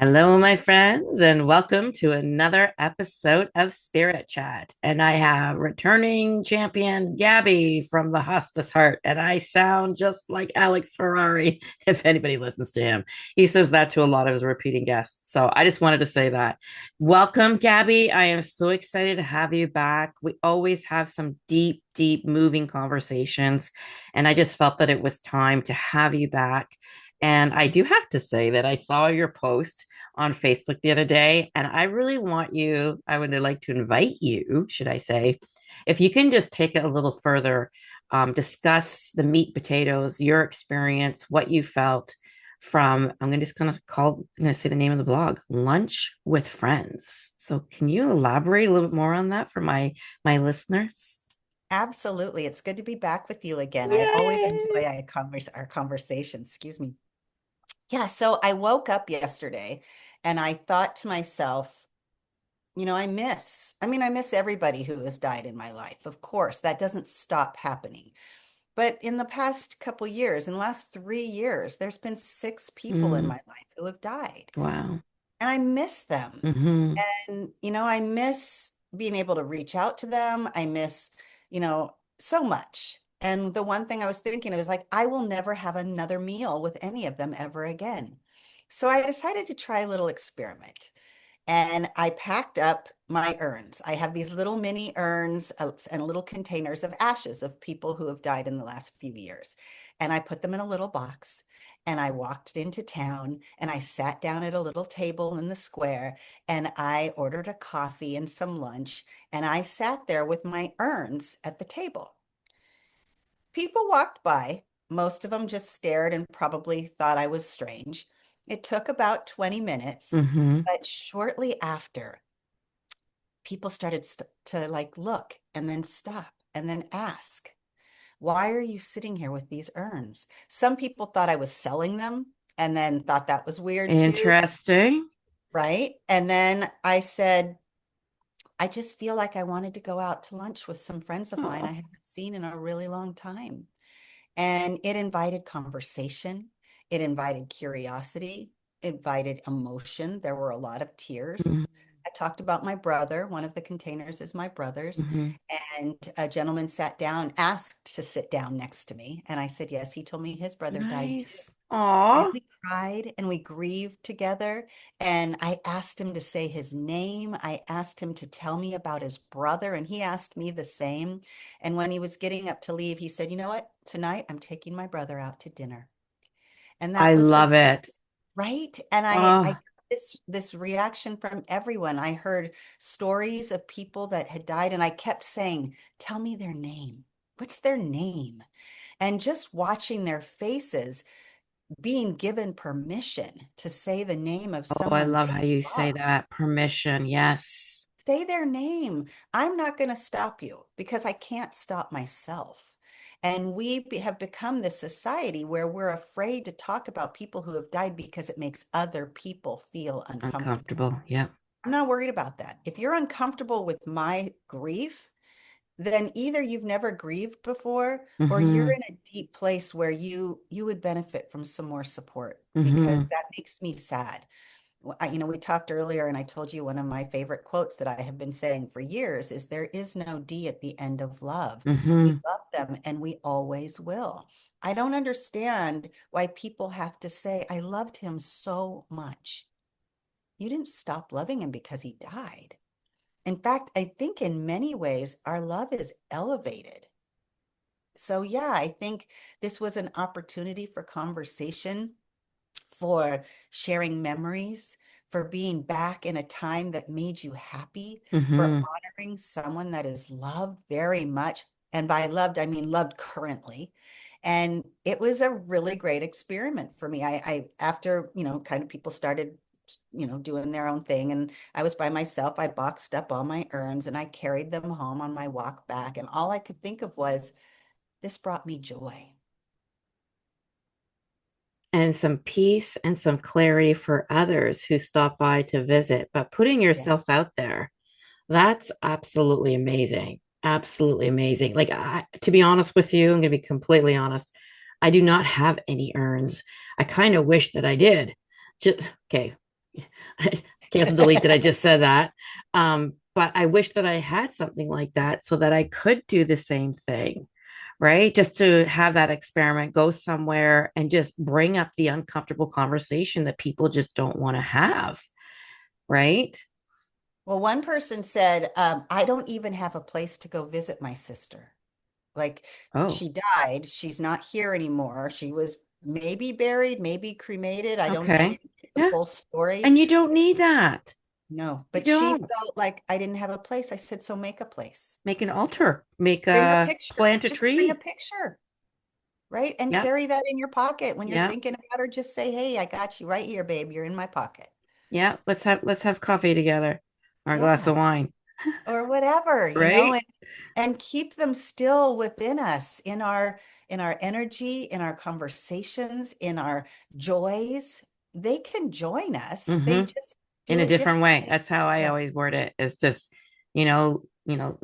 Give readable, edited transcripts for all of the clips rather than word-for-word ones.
Hello, my friends, and welcome to another episode of Spirit Chat. And I have returning champion Gabby from the Hospice Heart, and I sound just like Alex Ferrari if anybody listens to him. He says that to a lot of his repeating guests. So I just wanted to say that. Welcome, Gabby. I am so excited to have you back. We always have some deep, deep, moving conversations, and I just felt that it was time to have you back. And I do have to say that I saw your post on Facebook the other day, and I really want you, I would like to invite you, should I say, if you can just take it a little further, discuss the meat potatoes, your experience, what you felt from, I'm going to say the name of the blog, Lunch with Friends. So can you elaborate a little bit more on that for my listeners? Absolutely. It's good to be back with you again. I always Yay! enjoy our conversation. Excuse me. Yeah, so I woke up yesterday and I thought to myself, I miss everybody who has died in my life. Of course, that doesn't stop happening. But in the past couple years, in the last 3 years, there's been six people in Mm, my life who have died. wow. And I miss them. Mm-hmm. And, I miss being able to reach out to them. I miss, so much. And the one thing I was thinking, it was like, I will never have another meal with any of them ever again. So I decided to try a little experiment. And I packed up my urns. I have these little mini urns and little containers of ashes of people who have died in the last few years. And I put them in a little box and I walked into town and I sat down at a little table in the square and I ordered a coffee and some lunch and I sat there with my urns at the table. People walked by. Most of them just stared and probably thought I was strange. It took about 20 minutes, Mm-hmm. but shortly after, people started to like look and then stop and then ask, why are you sitting here with these urns? Some people thought I was selling them and then thought that was weird too, Interesting. right? And then I said, I just feel like I wanted to go out to lunch with some friends of mine I Oh, haven't seen in a really long time. And it invited conversation, it invited curiosity, it invited emotion. There were a lot of tears. mm-hmm. I talked about my brother. One of the containers is my brother's. Mm-hmm. And a gentleman sat down, asked to sit down next to me. And I said, yes. He told me his brother died too. Nice. And Aw. we cried and we grieved together. And I asked him to say his name. I asked him to tell me about his brother, and he asked me the same. And when he was getting up to leave, he said, you know what? Tonight I'm taking my brother out to dinner. And I that was the love night, it. right? And I Oh, got this reaction from everyone. I heard stories of people that had died, and I kept saying, tell me their name. What's their name? And just watching their faces, being given permission to say the name of I someone love how they you say love. that. Permission. Yes. Say their name. I'm not going to stop you because I can't stop myself. And have become this society where we're afraid to talk about people who have died because it makes other people feel uncomfortable. Uncomfortable. Yep. I'm not worried about that. If you're uncomfortable with my grief, then either you've never grieved before or you're Mm-hmm. in a deep place where you would benefit from some more support because Mm-hmm. that makes me sad. We talked earlier and I told you one of my favorite quotes that I have been saying for years is there is no D at the end of love. We Mm-hmm. love them and we always will. I don't understand why people have to say, I loved him so much. You didn't stop loving him because he died. In fact, I think in many ways our love is elevated. So, yeah, I think this was an opportunity for conversation, for sharing memories, for being back in a time that made you happy, for Mm-hmm. honoring someone that is loved very much. And by loved, I mean loved currently. And it was a really great experiment for me. After, kind of people started, doing their own thing, and I was by myself, I boxed up all my urns and I carried them home on my walk back. And all I could think of was, this brought me joy. And some peace and some clarity for others who stop by to visit. But putting Yeah. yourself out there, that's absolutely amazing. Absolutely amazing. To be honest with you, I'm going to be completely honest. I do not have any urns. I kind of wish that I did. Just okay. Cancel delete that I just said that. But I wish that I had something like that so that I could do the same thing, right? Just to have that experiment, go somewhere and just bring up the uncomfortable conversation that people just don't want to have, right? Well, one person said, I don't even have a place to go visit my sister. Like Oh, she died, she's not here anymore. She was maybe buried, maybe cremated. I okay. didn't get the Yeah. full story. And you don't need that. No, You but she don't felt like I didn't have a place. I said, so make a place. make an altar, make Bring a a picture. plant a Just bring a tree. picture, right? And Yep. carry that in your pocket when you're Yep. thinking about her. Just say, hey, I got you right here, babe. You're in my pocket. Yeah. Let's have coffee together or a glass Yeah. of wine. Or whatever, Right? and keep them still within us in our energy, in our conversations, in our joys. They can join us. They Hmm. just In do a it different way. differently. That's how I Yeah, always word it. It's just,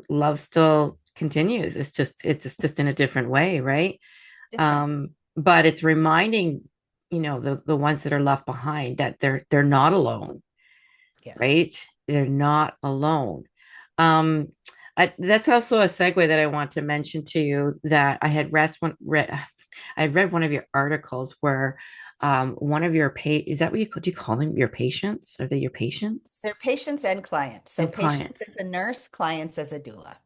love still continues. It's just in a different way, right? it's different. But it's reminding, the ones that are left behind that they're not alone, Yes. right? They're not alone. Um, that's also a segue that I want to mention to you that I had read one of your articles where one of your is that what do you call them, your patients? Are they your patients They're patients and clients. So and patients as clients? a nurse, clients as a doula.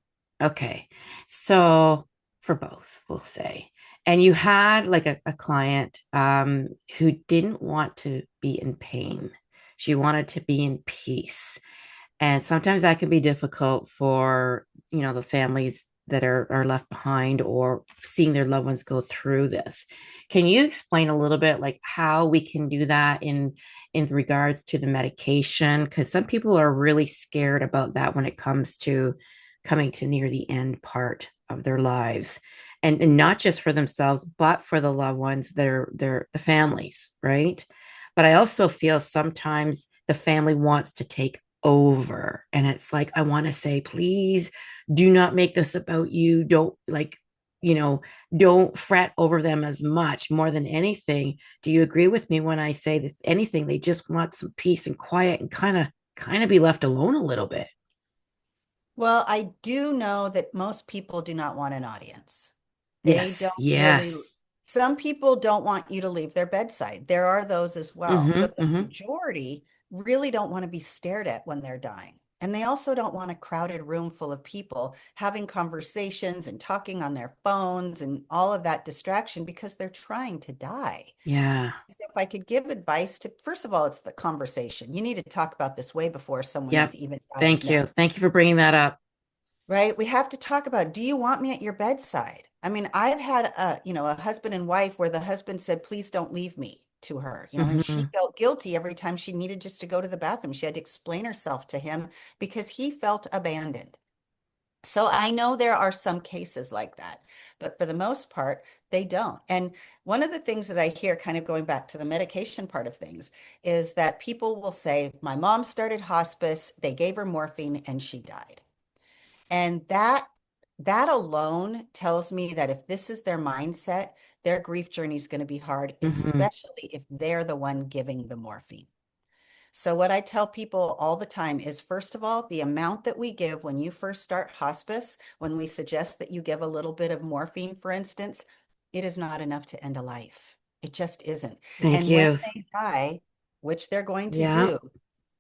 Okay. So for both, we'll say. And you had like a client who didn't want to be in pain. She wanted to be in peace. And sometimes that can be difficult for, the families that are left behind or seeing their loved ones go through this. Can you explain a little bit like how we can do that in regards to the medication? Because some people are really scared about that when it comes to coming to near the end part of their lives. And not just for themselves, but for the loved ones, they're the families, right? But I also feel sometimes the family wants to take over. And it's like, I want to say, please do not make this about you. Don't you know, don't fret over them as much more than anything. Do you agree with me when I say that anything, they just want some peace and quiet and kind of be left alone a little bit? Well, I do know that most people do not want an audience. They don't Yes, really, yes. some people don't want you to leave their bedside. There are those as well, Mm-hmm, but the mm-hmm. majority really don't want to be stared at when they're dying. And they also don't want a crowded room full of people having conversations and talking on their phones and all of that distraction because they're trying to die. Yeah. So if I could give advice to, first of all, it's the conversation. You need to talk about this way before someone is Yep. even Thank you. diagnosed. Thank you for bringing that up. Right? We have to talk about, do you want me at your bedside? I mean, I've had a husband and wife where the husband said, please don't leave me to her, and she Mm-hmm. felt guilty every time she needed just to go to the bathroom. She had to explain herself to him because he felt abandoned. So I know there are some cases like that, but for the most part, they don't. And one of the things that I hear, kind of going back to the medication part of things, is that people will say, my mom started hospice, they gave her morphine, and she died. And that alone tells me that if this is their mindset, their grief journey is going to be hard, Mm-hmm. especially if they're the one giving the morphine. So what I tell people all the time is, first of all, the amount that we give when you first start hospice, when we suggest that you give a little bit of morphine, for instance, it is not enough to end a life. It just isn't. Thank And when you. they die, which they're going to Yeah. do,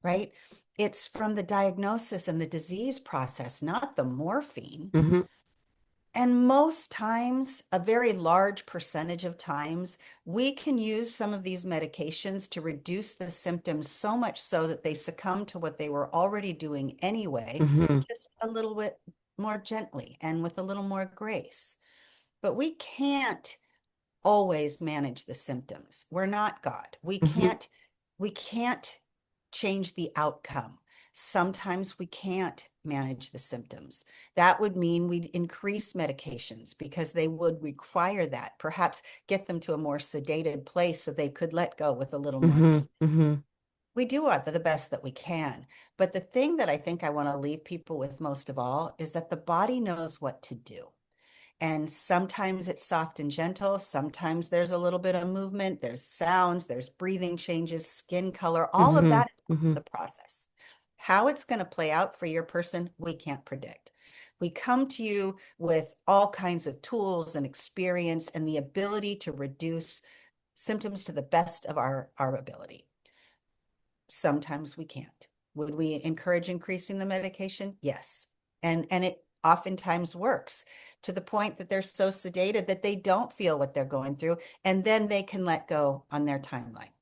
right? It's from the diagnosis and the disease process, not the morphine. Mm-hmm. And most times, a very large percentage of times, we can use some of these medications to reduce the symptoms so much so that they succumb to what they were already doing anyway, Mm-hmm. just a little bit more gently and with a little more grace. But we can't always manage the symptoms. We're not God. Mm-hmm. We can't change the outcome. Sometimes we can't manage the symptoms. That would mean we'd increase medications because they would require that, perhaps get them to a more sedated place so they could let go with a little more Mm-hmm. peace. Mm-hmm. We do the best that we can. But the thing that I think I want to leave people with most of all is that the body knows what to do. And sometimes it's soft and gentle. Sometimes there's a little bit of movement. There's sounds, there's breathing changes, skin color, all of Mm-hmm. that is Mm-hmm. the process. How it's going to play out for your person, we can't predict. We come to you with all kinds of tools and experience and the ability to reduce symptoms to the best of our ability. Sometimes we can't. Would we encourage increasing the medication? Yes. And it oftentimes works to the point that they're so sedated that they don't feel what they're going through, and then they can let go on their timeline.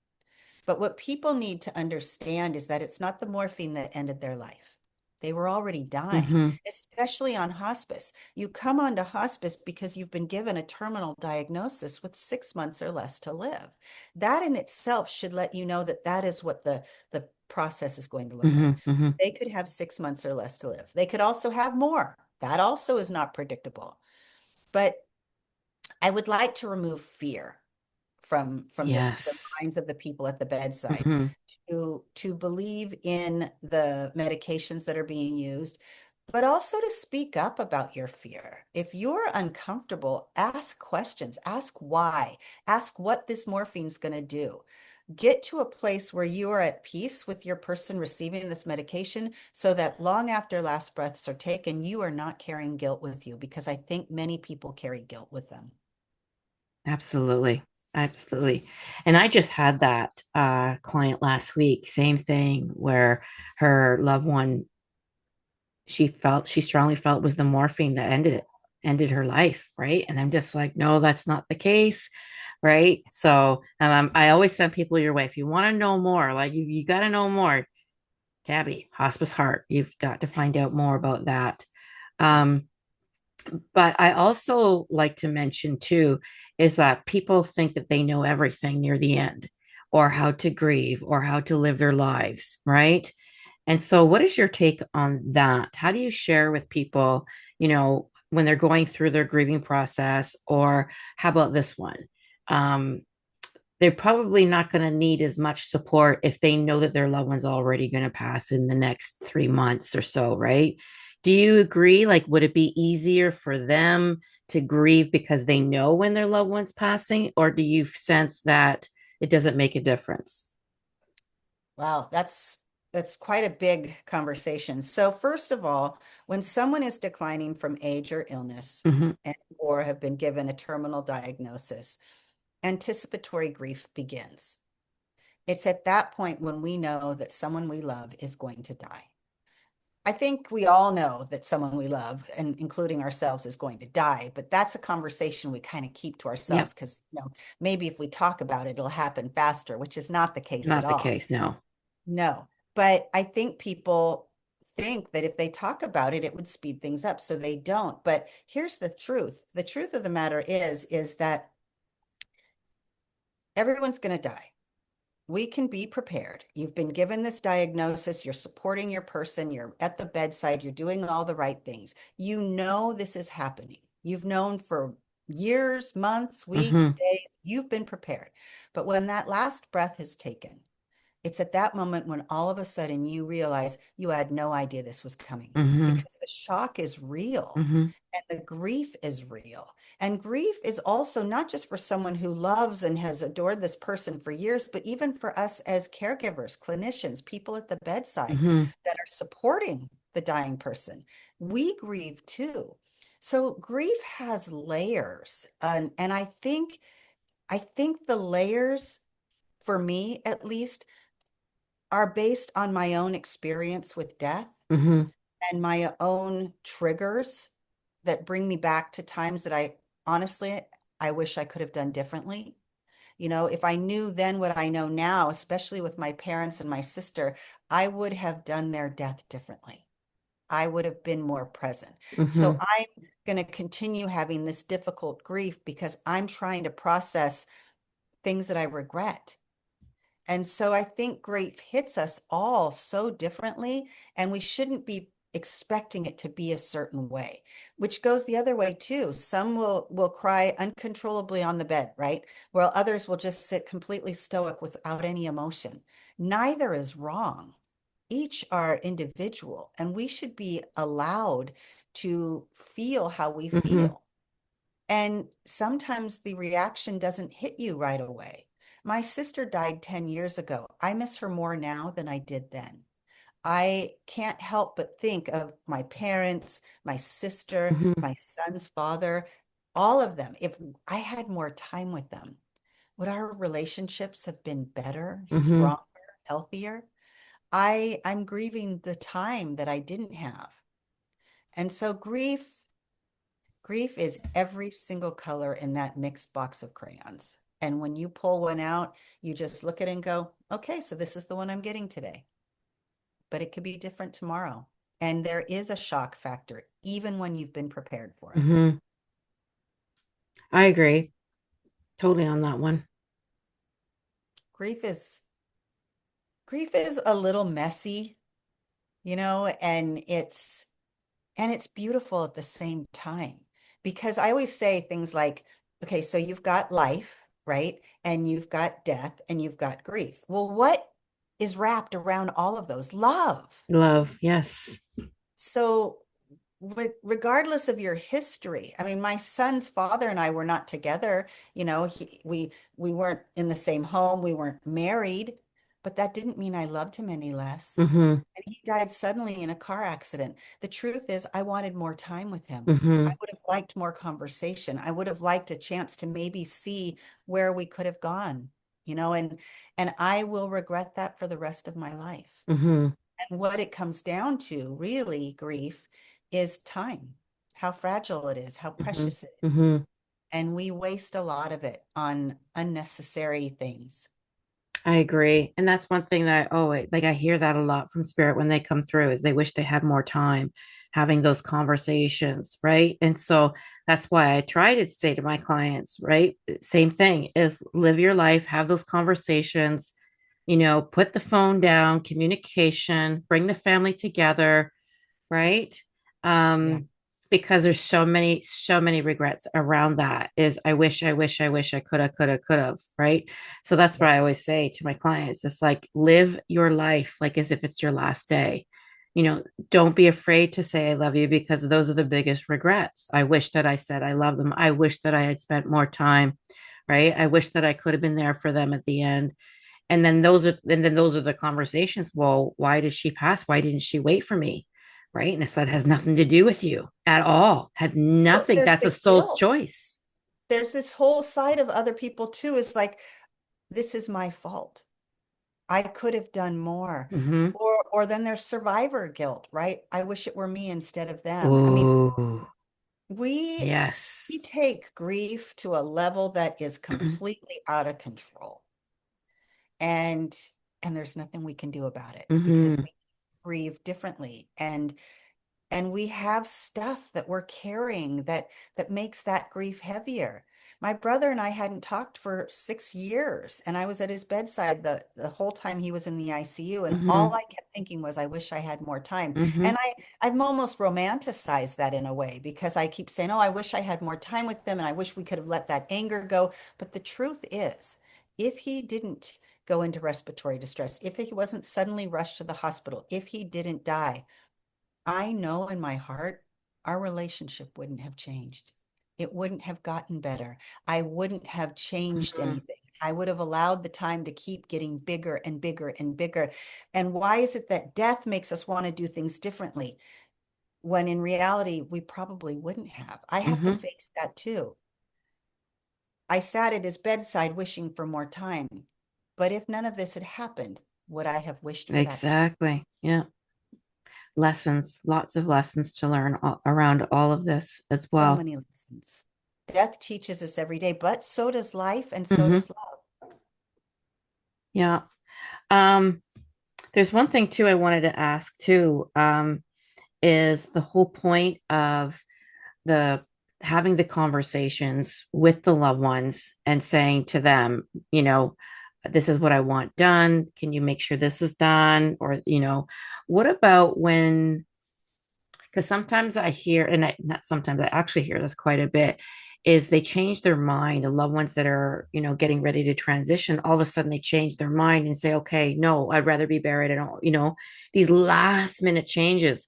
But what people need to understand is that it's not the morphine that ended their life. They were already dying, Mm-hmm. especially on hospice. You come onto hospice because you've been given a terminal diagnosis with 6 months or less to live. That in itself should let you know that that is what the process is going to look like. Mm-hmm. Mm-hmm. They could have 6 months or less to live. They could also have more. That also is not predictable. But I would like to remove fear from the Yes. minds of the people at the bedside Mm-hmm. to believe in the medications that are being used, but also to speak up about your fear. If you're uncomfortable, ask questions, ask why, ask what this morphine's going to do. Get to a place where you are at peace with your person receiving this medication so that long after last breaths are taken, you are not carrying guilt with you, because I think many people carry guilt with them. Absolutely. Absolutely. And I just had that client last week, same thing, where her loved one, she strongly felt was the morphine that ended her life. Right. And I'm just like, no, that's not the case. Right. So, and I always send people your way. If you want to know more, like you got to know more, Gabby, Hospice Heart, you've got to find out more about that. Yes. Um, but I also like to mention too is that people think that they know everything near the end, or how to grieve, or how to live their lives, right? And so, what is your take on that? How do you share with people, when they're going through their grieving process? Or how about this one? Um, they're probably not going to need as much support if they know that their loved one's already going to pass in the next 3 months or so, right? Do you agree? Like, would it be easier for them to grieve because they know when their loved one's passing, or do you sense that it doesn't make a difference? Wow, that's quite a big conversation. So first of all, when someone is declining from age or illness Mm-hmm. or have been given a terminal diagnosis, anticipatory grief begins. It's at that point when we know that someone we love is going to die. I think we all know that someone we love, and including ourselves, is going to die, but that's a conversation we kind of keep to Yep. ourselves because, maybe if we talk about it, it'll happen faster, which is not the case at Not the all. case. No. No, but I think people think that if they talk about it, it would speed things up. So they don't. But here's the truth. The truth of the matter is that everyone's going to die. We can be prepared. You've been given this diagnosis. You're supporting your person. You're at the bedside. You're doing all the right things. You know this is happening. You've known for years, months, weeks, Mm-hmm. days. You've been prepared. But when that last breath is taken, it's at that moment when all of a sudden you realize you had no idea this was coming, Mm-hmm. because the shock is real Mm-hmm. and the grief is real. And grief is also not just for someone who loves and has adored this person for years, but even for us as caregivers, clinicians, people at the bedside Mm-hmm. that are supporting the dying person. We grieve too. So grief has layers. And I think the layers, for me at least, are based on my own experience with death Mm-hmm. and my own triggers that bring me back to times that I wish I could have done differently. If I knew then what I know now, especially with my parents and my sister, I would have done their death differently. I would have been more present. So Mm-hmm. I'm going to continue having this difficult grief because I'm trying to process things that I regret. And so I think grief hits us all so differently, and we shouldn't be expecting it to be a certain way, which goes the other way too. Some will cry uncontrollably on the bed, right? While others will just sit completely stoic without any emotion. Neither is wrong. Each are individual, and we should be allowed to feel how we Mm-hmm. feel. And sometimes the reaction doesn't hit you right away. My sister died 10 years ago. I miss her more now than I did then. I can't help but think of my parents, my sister, Hmm. my son's father, all of them. If I had more time with them, would our relationships have been better, Hmm. stronger, healthier? I'm grieving the time that I didn't have. And so grief is every single color in that mixed box of crayons. And when you pull one out, you just look at it and go, okay, so this is the one I'm getting today, but it could be different tomorrow. And there is a shock factor, even when you've been prepared for it. Hmm. I agree totally on that one. Grief is grief is a little messy, and it's beautiful at the same time. Because I always say things like, okay, so you've got life, right? And you've got death and you've got grief. Well, what is wrapped around all of those? Love. Love, yes. So regardless of your history, I mean, my son's father and I were not together. We weren't in the same home, we weren't married, but that didn't mean I loved him any less. Hmm. And he died suddenly in a car accident. The truth is, I wanted more time with him. I Hmm. would have liked more conversation. I would have liked a chance to maybe see where we could have gone, and I will regret that for the rest of my life. Hmm. And what it comes down to, really, grief, is time, how fragile it is, how Hmm. precious it is. Hmm. And we waste a lot of it on unnecessary things. I agree. And that's one thing that, oh, like I hear that a lot from spirit when they come through is they wish they had more time having those conversations, right? And so that's why I try to say to my clients, right? Same thing is live your life, have those conversations, put the phone down, communication, bring the family together, right? Yeah, Um, because there's so many regrets around that is I wish I could have, right? So that's what yeah. I always say to my clients. It's like live your life like as if it's your last day. You know, don't be afraid to say I love you because those are the biggest regrets. I wish that I said I love them. I wish that I had spent more time, right? I wish that I could have been there for them at the end. And then those are the conversations. Well, why did she pass? Why didn't she wait for me? Right. And it's that has nothing to do with you at all. Had Well, nothing. there's That's a the soul guilt. choice. There's this whole side of other people too, is like, this is my fault. I could have done more. Mm-hmm. Or then there's survivor guilt, right? I wish it were me instead of them. I mean, Oh, we we yes. take grief to a level that is completely out of control. And and there's nothing we can do about it because Mm-hmm. we grieve differently. And we have stuff that we're carrying that makes that grief heavier. My brother and I hadn't talked for 6 years, and I was at his bedside the whole time he was in the ICU, and Mm-hmm. all I kept thinking was, I wish I had more time. Mm-hmm. And I've almost romanticized that in a way because I keep saying, oh, I wish I had more time with them, and I wish we could have let that anger go. But the truth is, if he didn't go into respiratory distress, if he wasn't suddenly rushed to the hospital, if he didn't die, I know in my heart our relationship wouldn't have changed. It wouldn't have gotten better. I wouldn't have changed Mm-hmm. anything. I would have allowed the time to keep getting bigger and bigger and bigger. And why is it that death makes us want to do things differently when in reality we probably wouldn't have? I have to Mm-hmm. face that too. I sat at his bedside wishing for more time. But if none of this had happened, would I have wished for that? Exactly. Yeah. Lessons, lots of lessons to learn around all of this as So well. many lessons. Death teaches us every day, but so does life and so Mm-hmm. does love. Yeah. Um, there's one thing too I wanted to ask too, is the whole point of the having the conversations with the loved ones and saying to them, this is what I want done. Can you make sure this is done? Or, what about when, because sometimes I hear, and not sometimes, I actually hear this quite a bit, is they change their mind. The loved ones that are, getting ready to transition, all of a sudden they change their mind and say, okay, no, I'd rather be buried. I don't, these last minute changes.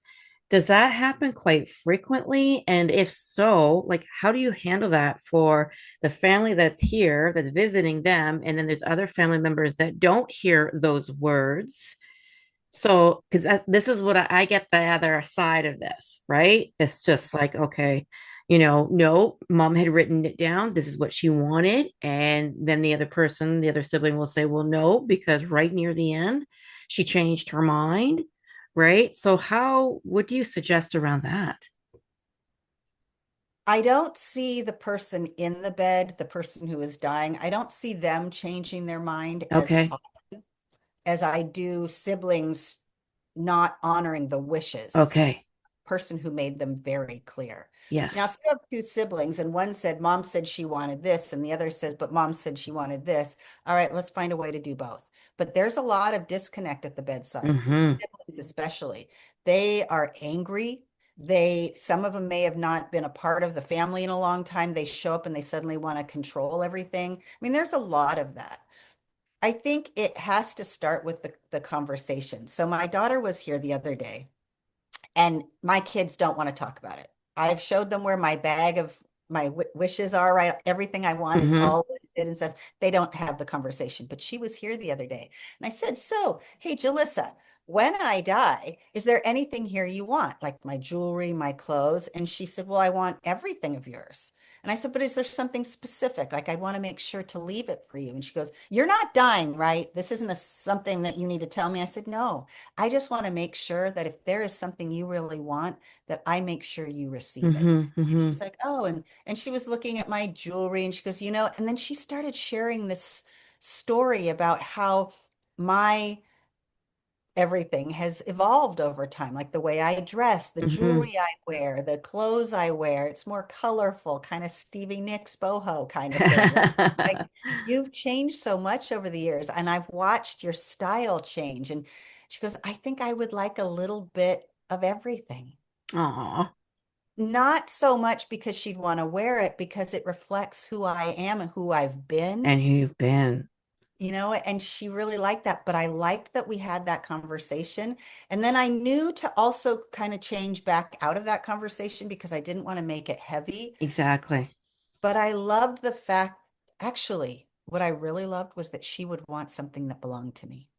Does that happen quite frequently? And if so, like how do you handle that for the family that's here, that's visiting them, and then there's other family members that don't hear those words? So, because this is what I get the other side of this, right? It's just like, okay, no, mom had written it down. This is what she wanted. And then the other person, the other sibling will say, well, no, because right near the end, she changed her mind, right? So, what do you suggest around that? I don't see the person in the bed, the person who is dying. I don't see them changing their mind Okay. as I do siblings not honoring the wishes Okay. person who made them very clear. Now, if Yes. you have two siblings and one said, Mom said she wanted this, and the other says, but Mom said she wanted this, all right, let's find a way to do both. But there's a lot of disconnect at the bedside, Mm-hmm. siblings especially. They are angry. Some of them may have not been a part of the family in a long time. They show up and they suddenly want to control everything. I mean, there's a lot of that. I think it has to start with the conversation. So my daughter was here the other day and my kids don't want to talk about it. I've showed them where my bag of my wishes are, right? Everything I want is Mm-hmm. all listed and stuff. They don't have the conversation. But she was here the other day. And I said, so, hey, Jalissa, when I die, is there anything here you want? Like my jewelry, my clothes? And she said, well, I want everything of yours. And I said, but is there something specific? Like I want to make sure to leave it for you. And she goes, you're not dying, right? This isn't something that you need to tell me. I said, no. I just want to make sure that if there is something you really want, that I make sure you receive it. Mm-hmm. And Mm-hmm. she's like, oh, and she was looking at my jewelry and she goes, and then she started sharing this story about how my everything has evolved over time, like the way I dress, the Mm-hmm. jewelry I wear, the clothes I wear. It's more colorful, kind of Stevie Nicks boho kind of thing, right? Like you've changed so much over the years, and I've watched your style change. And she goes, I think I would like a little bit of everything. Aw. Not so much because she'd want to wear it, because it reflects who I am and who I've been, And you've been. and she really liked that. But I liked that we had that conversation. And then I knew to also kind of change back out of that conversation because I didn't want to make it heavy. Exactly. But I loved the fact, actually, what I really loved was that she would want something that belonged to me.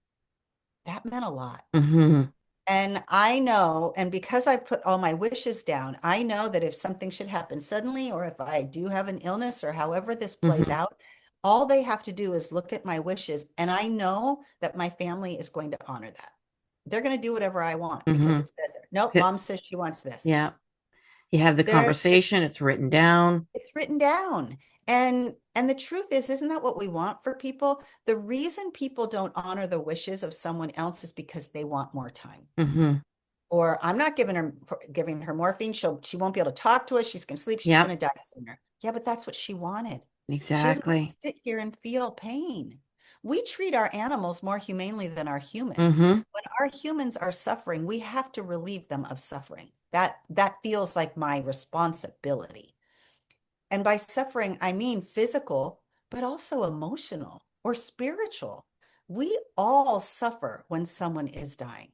That meant a lot. Mm-hmm. And I know, and because I put all my wishes down, I know that if something should happen suddenly, or if I do have an illness, or however this plays Mm-hmm. out, all they have to do is look at my wishes. And I know that my family is going to honor that. They're going to do whatever I want because Mm-hmm. it says there. Nope, mom says she wants this. Yeah. You have the There, conversation, it's written down. it's written down. And the truth is, isn't that what we want for people? The reason people don't honor the wishes of someone else is because they want more time. Mm-hmm. Or I'm not giving her morphine. She won't be able to talk to us. She's going to sleep. She's going Yep. to die sooner. Yeah, but that's what she wanted. She doesn't want to Exactly. sit here and feel pain. We treat our animals more humanely than our humans. Mm-hmm. When our humans are suffering, we have to relieve them of suffering. That feels like my responsibility. And by suffering, I mean physical, but also emotional or spiritual. We all suffer when someone is dying,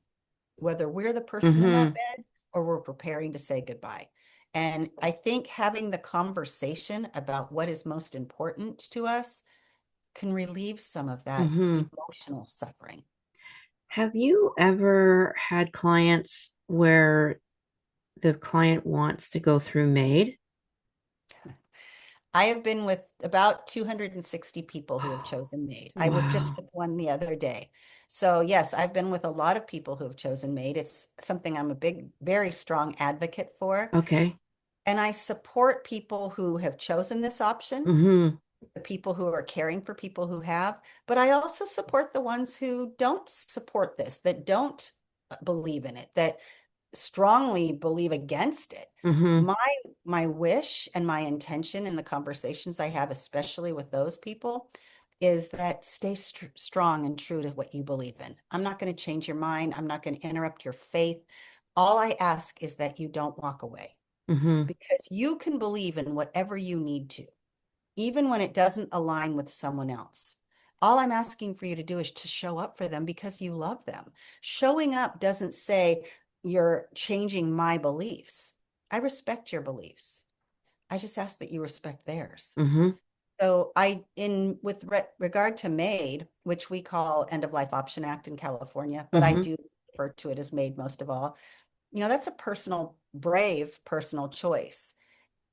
whether we're the person in that Mm-hmm. bed or we're preparing to say goodbye. And I think having the conversation about what is most important to us can relieve some of that Mm-hmm. emotional suffering. Have you ever had clients where the client wants to go through MAID? I have been with about 260 people who have chosen MAID. I was just Wow. with one the other day. So, yes, I've been with a lot of people who have chosen MAID. It's something I'm a very strong advocate for. Okay. And I support people who have chosen this option, Mm-hmm. the people who are caring for people who have, but I also support the ones who don't support this, that don't believe in it, that strongly believe against it. Mm-hmm. My my wish and my intention in the conversations I have, especially with those people, is that stay strong and true to what you believe in. I'm not going to change your mind. I'm not going to interrupt your faith. All I ask is that you don't walk away Mm-hmm. because you can believe in whatever you need to, even when it doesn't align with someone else. All I'm asking for you to do is to show up for them because you love them. Showing up doesn't say, you're changing my beliefs. I respect your beliefs. I just ask that you respect theirs. Mm-hmm. So I, in with regard to MAID, which we call End of Life Option Act in California, but I Mm-hmm. do refer to it as MAID most of all. That's a personal, brave personal choice.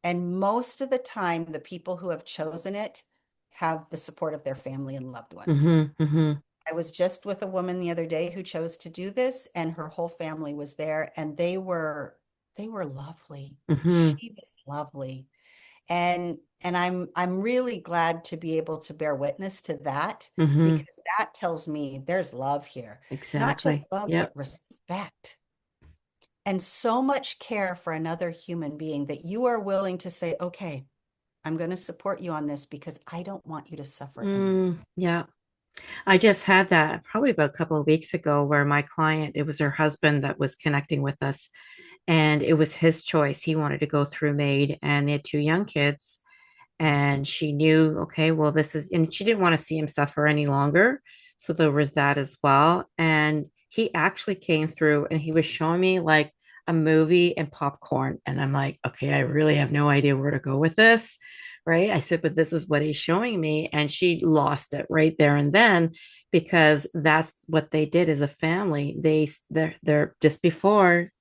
And most of the time, the people who have chosen it have the support of their family and loved ones. Mm-hmm. Mm-hmm. I was just with a woman the other day who chose to do this, and her whole family was there, and they were lovely. Mm-hmm. She was lovely. And I'm really glad to be able to bear witness to that, Mm-hmm. because that tells me there's love here. Not just Exactly. love, Yep. but respect and so much care for another human being that you are willing to say, okay, I'm going to support you on this because I don't want you to suffer anymore. Yeah. I just had that probably about a couple of weeks ago where my client, it was her husband that was connecting with us, and it was his choice. He wanted to go through MAID, and they had two young kids. And she knew, okay, well, this is, and she didn't want to see him suffer any longer. So there was that as well. And he actually came through and he was showing me like a movie and popcorn. And I'm like, okay, I really have no idea where to go with this. Right. I said, but this is what he's showing me. And she lost it right there and then, because that's what they did as a family. They're just before,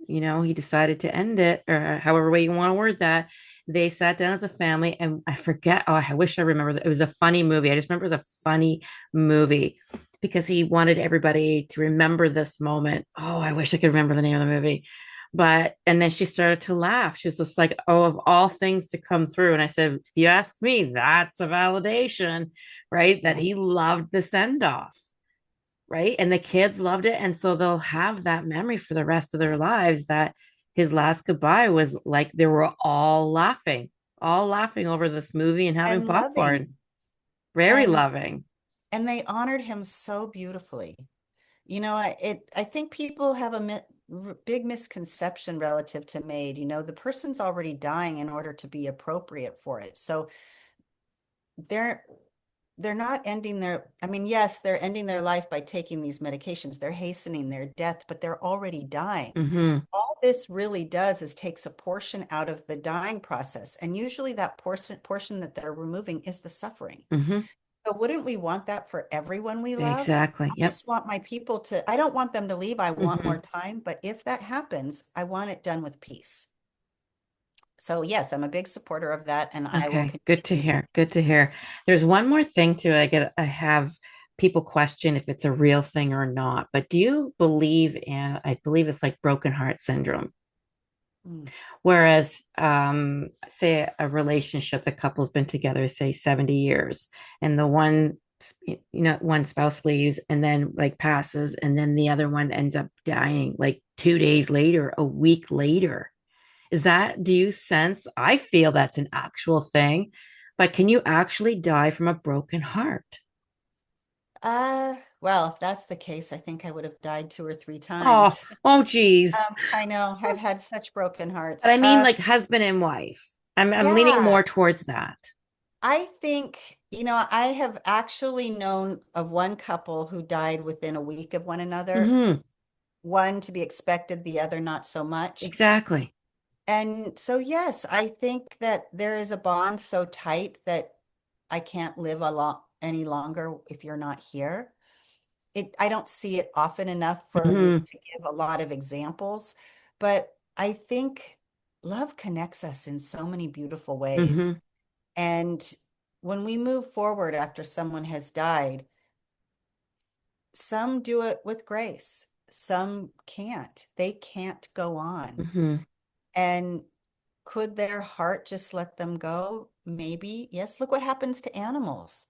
he decided to end it, or however way you want to word that. They sat down as a family, and I forget. Oh, I wish I remember that. It was a funny movie. I just remember it was a funny movie because he wanted everybody to remember this moment. Oh, I wish I could remember the name of the movie. But, and then she started to laugh. She was just like, oh, of all things to come through. And I said, if you ask me, that's a validation, right? That Yes. he loved the send off, right? And the kids loved it. And so they'll have that memory for the rest of their lives that his last goodbye was like they were all laughing over this movie and having And loving. popcorn. Very And loving. and they honored him so beautifully. I think people have a big misconception relative to MAID. The person's already dying in order to be appropriate for it. So they're they're not ending their, I mean, yes, they're ending their life by taking these medications. They're hastening their death, but they're already dying. Mm-hmm. All this really does is takes a portion out of the dying process. And usually that portion that they're removing is the suffering. Mm-hmm. So wouldn't we want that for everyone we love? Exactly. I Yep. just want my people to, I don't want them to leave. I want Mm-hmm. more time. But if that happens, I want it done with peace. So yes, I'm a big supporter of that, and I will Okay. Good to continue to. hear. Good to hear. There's one more thing too. I have people question if it's a real thing or not. But do you believe in, I believe it's like broken heart syndrome? Mm, Whereas, say a relationship, the couple's been together, say 70 years, and one spouse leaves and then like passes, and then the other one ends up dying like 2 days later, a week later. Do you sense? I feel that's an actual thing, but can you actually die from a broken heart? well, if that's the case, I think I would have died two or three Oh, times. oh, geez. I know I've had such broken But hearts. I mean, like husband and wife. I'm leaning Yeah, more towards that. I think, I have actually known of one couple who died within a week of one another, Hmm. one to be expected, the other not so much. Exactly. And so, yes, I think that there is a bond so tight that I can't live a lot any longer if you're not here. I don't see it often enough for me Hmm. to give a lot of examples, but I think love connects us in so many beautiful ways. Hmm. And when we move forward after someone has died, some do it with grace, some can't. They can't go on. Hmm. And could their heart just let them go? Maybe. Yes. Look what happens to animals.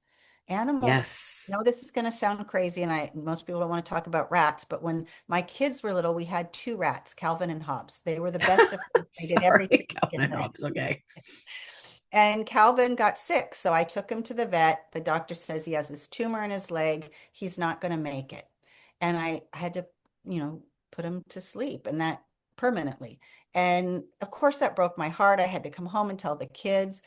Animals, Yes. this is going to sound crazy, and most people don't want to talk about rats, but when my kids were little, we had two rats, Calvin and Hobbes. They were the best of friends. They did Sorry, everything Calvin and together. Hobbes. Okay. And Calvin got sick, so I took him to the vet. The doctor says he has this tumor in his leg. He's not going to make it. And I had to, put him to sleep, and that permanently. And of course, that broke my heart. I had to come home and tell the kids.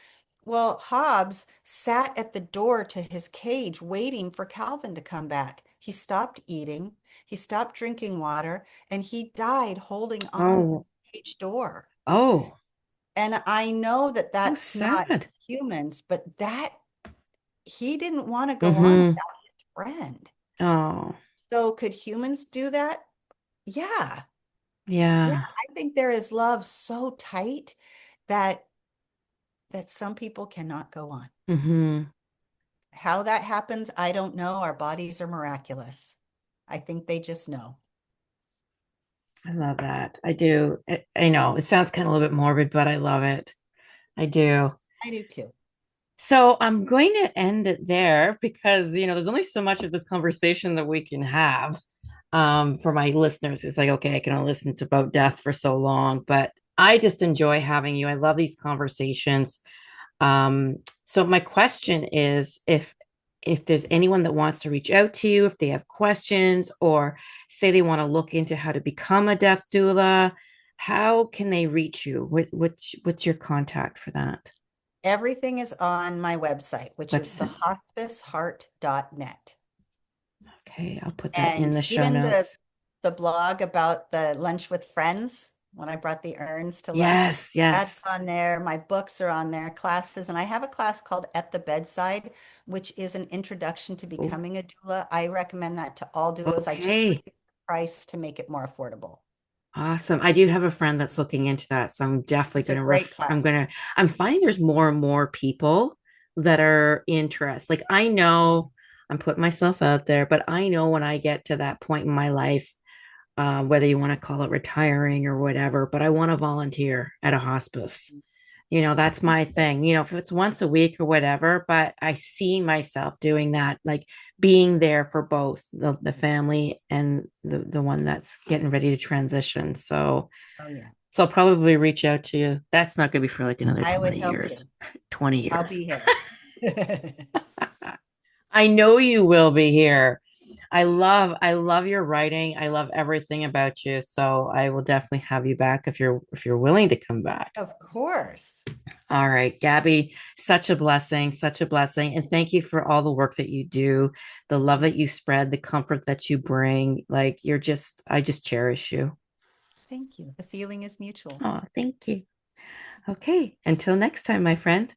Well, Hobbs sat at the door to his cage waiting for Calvin to come back. he stopped eating, he stopped drinking water, and he died holding on to the Oh, cage door. oh, And I know that how that's not sad. humans, but that he didn't want to go on Mm-hmm. without his friend. Oh, So could humans do that? Yeah. Yeah, yeah. I think there is love so tight that some people cannot go on. Mm-hmm. How that happens, I don't know. Our bodies are miraculous. I think they just know. I love that. I do. I know it sounds kind of a little bit morbid, but I love it. I do. I do too. So I'm going to end it there because, there's only so much of this conversation that we can have. For my listeners, it's like, okay, I can only listen to about death for so long, but I just enjoy having you. I love these conversations. So my question is if there's anyone that wants to reach out to you, if they have questions or say they want to look into how to become a death doula, how can they reach you? What's your contact for that Everything is on my website, which is website? thehospiceheart.net. Okay, I'll put that in And the show even notes. the blog about the lunch with friends, when I brought the urns to lunch, Yes, that's yes. on there. My books are on there, classes, and I have a class called At the Bedside, which is an introduction to Oh, becoming a doula. I recommend that to all doulas. I just okay. reduced the price to make it more affordable. Awesome. I do have a friend that's looking into that, so I'm definitely It's a going to great class. I'm finding there's more and more people that are interested. Like I know I'm putting myself out there, but I know when I get to that point in my life, whether you want to call it retiring or whatever, but I want to volunteer at a hospice. That's Me my too. thing, if it's once a week or whatever, but I see myself doing that, like being there for both the family and the one that's getting ready to transition. Oh, yeah. So I'll probably reach out to you. That's not going to be for like another I would 20 help years. you. 20 I'll years. be here. I know you will be here. I love your writing. I love everything about you. So I will definitely have you back if you're willing to come back. Of course. All right, Gabby, such a blessing, such a blessing. And thank you for all the work that you do, the love that you spread, the comfort that you bring. Like I just cherish you. Thank you. The feeling is mutual. Oh, thank you. Okay, until next time, my friend.